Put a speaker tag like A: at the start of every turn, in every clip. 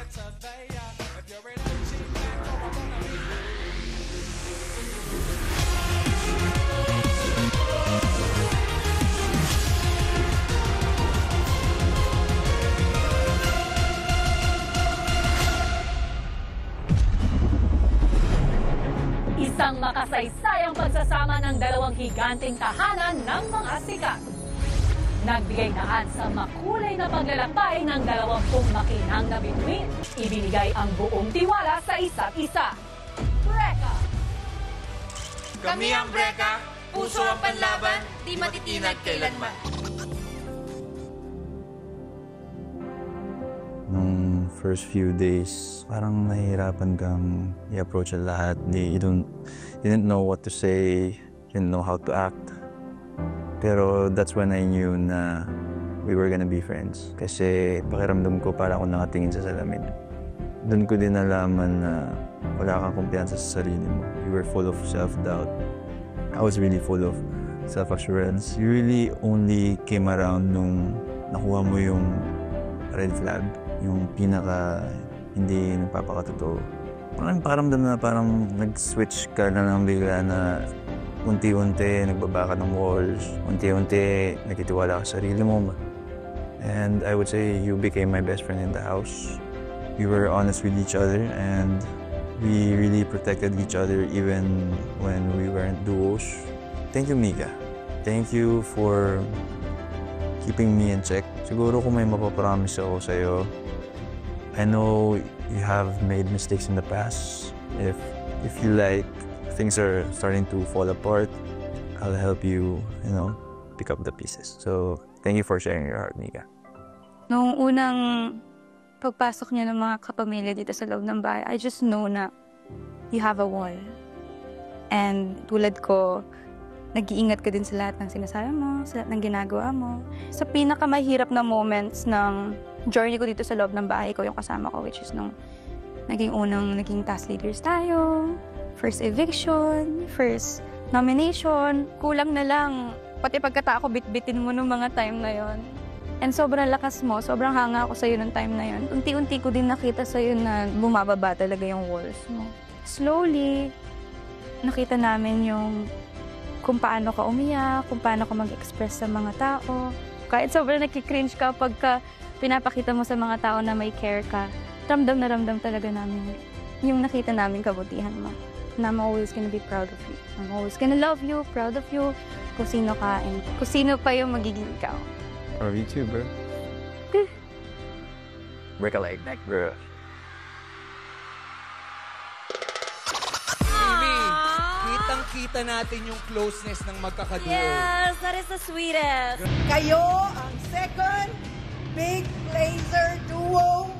A: Isang makasaysayang pagsasama ng dalawang higanteng tahanan ng mga sikat. Nagbigay daan sa makulay na paglalakbay ng 20 makinang na bituin. Ibinigay ang buong tiwala sa isa't isa. Breka!
B: Kami ang Breka, puso ang panlaban, di matitinag kailanman.
C: Nung first few days, parang nahihirapan kang i-approach ang lahat. You didn't know what to say, you didn't know how to act. Pero that's when I knew na we were gonna be friends. Kasi pakiramdam ko para akong nakatingin sa salamin. Doon ko din nalaman na wala kang kumpiyansa sa sarili mo. You were full of self-doubt. I was really full of self-assurance. You really only came around nung nakuha mo yung red flag. Yung pinaka hindi nagpapakatotoo. Parang pakiramdam na parang nag-switch ka na lang bigla na unti-unti nagbaba ka ng walls, unti-unti nagtitiwala ka sa sarili mo. And I would say you became my best friend in the house. We were honest with each other and we really protected each other even when we weren't duos. Thank you, Mika. Thank you for keeping me in check. Siguro kung may mapapromise ako sa'yo, I know you have made mistakes in the past. If you like, things are starting to fall apart, I'll help you, pick up the pieces. So, thank you for sharing your heart, Mika.
D: Noong unang pagpasok niya ng mga kapamilya dito sa loob ng bahay, I just know na you have a wall. And tulad ko, nag-iingat ka din sa lahat ng sinasabi mo, sa lahat ng ginagawa mo. Sa pinakamahirap na moments ng journey ko dito sa loob ng bahay ko, yung kasama ko, which is nung naging task leaders tayo, first eviction, first nomination, kulang na lang. Pati pagkatao bitbitin mo nung mga time na yon. And sobrang lakas mo, sobrang hanga ako sa'yo nung time na yon. Unti-unti ko din nakita sa'yo na bumababa talaga yung walls mo. Slowly, nakita namin yung kung paano ka umiyak, kung paano ka mag-express sa mga tao. Kahit sobrang nakikringe ka pagka pinapakita mo sa mga tao na may care ka, ramdam na ramdam talaga namin yung nakita namin kabutihan mo. Na I'm always gonna be proud of you. I'm always gonna love you, proud of you, kung sino ka, and kung sino pa yung magiging ikaw.
C: Love you too, bro. Break a leg, bro.
B: Kitang-kita natin yung closeness ng magkakaduo.
A: Yes, that is the sweetest.
E: Kayo ang second Big Blazer duo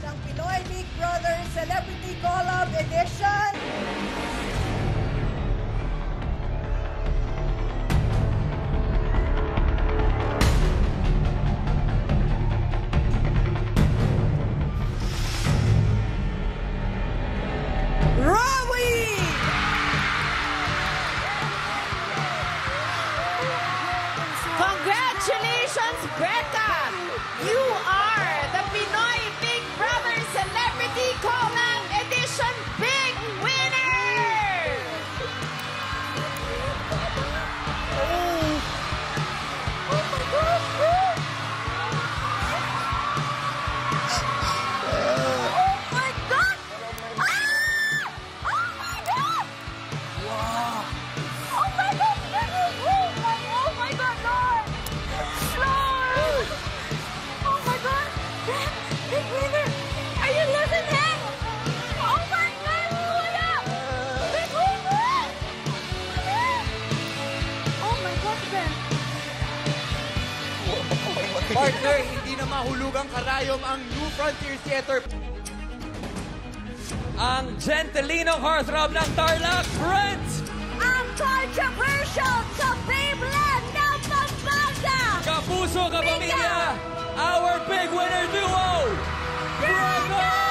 E: ng Pinoy Big Brothers Celebrity Collab Edition. Rawi!
F: Congratulations, Breka! You are the Pinoy Big Brother Celebrity Collab Edition Big Winner!
B: Partner, hindi na mahulugang karayom ang New Frontier Theater.
G: Ang Gentilino heartthrob ng Tarlac, Brent!
F: Ang controversial sa Babeland ng Pampanga!
G: Kapuso, kapamilya, our big winner duo, Breka!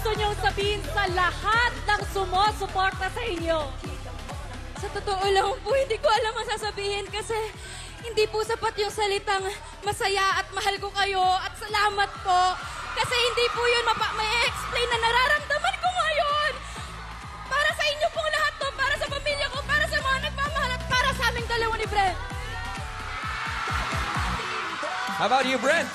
A: gusto niyong sabihin sa lahat ng sumusuporta sa inyo?
D: Sa totoo lang po, hindi ko alam ang sasabihin kasi hindi po sapat yung salitang masaya at mahal ko kayo at salamat po. Kasi hindi po yun may explain na nararamdaman ko ngayon. Para sa inyo pong lahat to, para sa pamilya ko, para sa mga nagmamahal at para sa aming dalawa ni Brent.
G: How about you, Brent?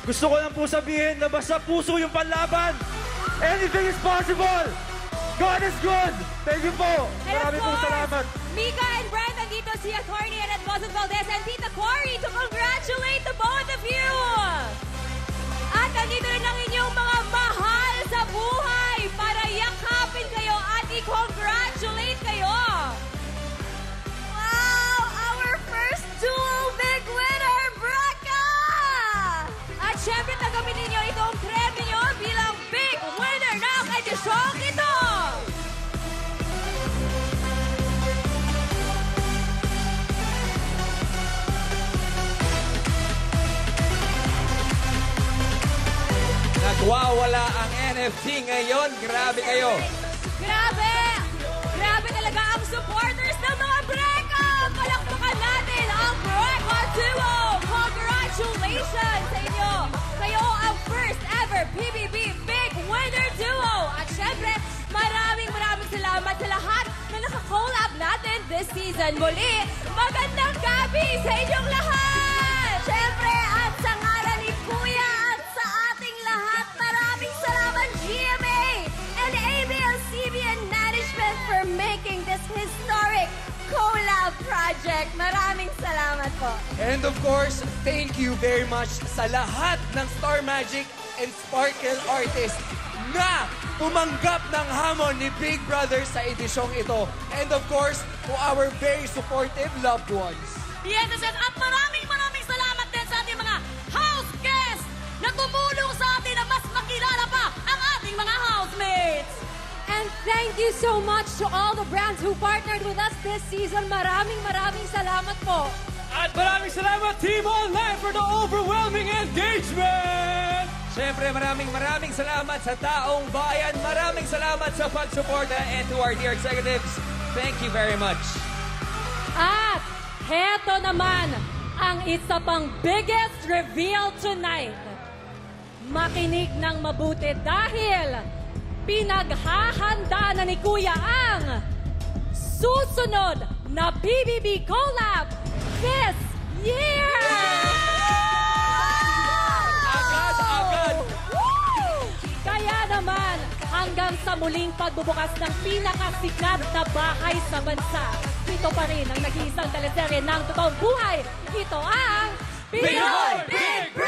H: Gusto ko lang po sabihin na basta puso yung panlaban. Anything is possible. God is good. Thank you po. Maraming pong salamat.
F: Mika and Brent, nandito si Attorney and Edmondson Valdez and Tita Cory to congratulate the both of you! At nandito rin ang inyong mga mahal sa buhay para yakapin kayo at i-congratulate kayo! Wow! Our first dual big winner, Brecca! At syempre, tagamin ninyo itong premyo bilang big winner ng edisyong ito!
G: Nagwawala ang NFT ngayon. Grabe kayo.
F: Grabe! Grabe talaga ang supporters ng mga Brecca! Palakpakan natin ang Brecca Duo! Congratulations sa inyo! Kayo ang first ever PBB Big Winner Duo! At syempre, maraming salamat sa lahat na nakakollab natin this season. Muli, magandang gabi sa inyong lahat! Syempre, at sa ngalan ni Kuya at sa ating lahat, maraming salamat GMA and ABS-CBN Management for making this historic collab project. Maraming salamat po.
G: And of course, thank you very much sa lahat ng Star Magic and Sparkle artists na tumanggap ng hamon ni Big Brother sa edisyong ito. And of course, to our very supportive loved ones.
F: Yes, at maraming salamat din sa ating mga house guests na tumulong sa atin na mas makilala pa ang ating mga housemates. And thank you so much to all the brands who partnered with us this season. Maraming salamat po.
G: At maraming salamat, Team Online, for the overwhelming engagement! Siyempre, maraming salamat sa taong bayan. Maraming salamat sa pagsuporta and to our dear executives. Thank you very much.
A: At heto naman ang isa pang biggest reveal tonight. Makinig ng mabuti dahil pinaghahanda na ni Kuya ang susunod na PBB Collab this year!
G: Agad!
A: Kaya naman, hanggang sa muling pagbubukas ng pinakasikat na bahay sa bansa, ito pa rin ang nag-iisang teleserye ng totoong buhay. Ito ang
G: Pinoy Big Brother!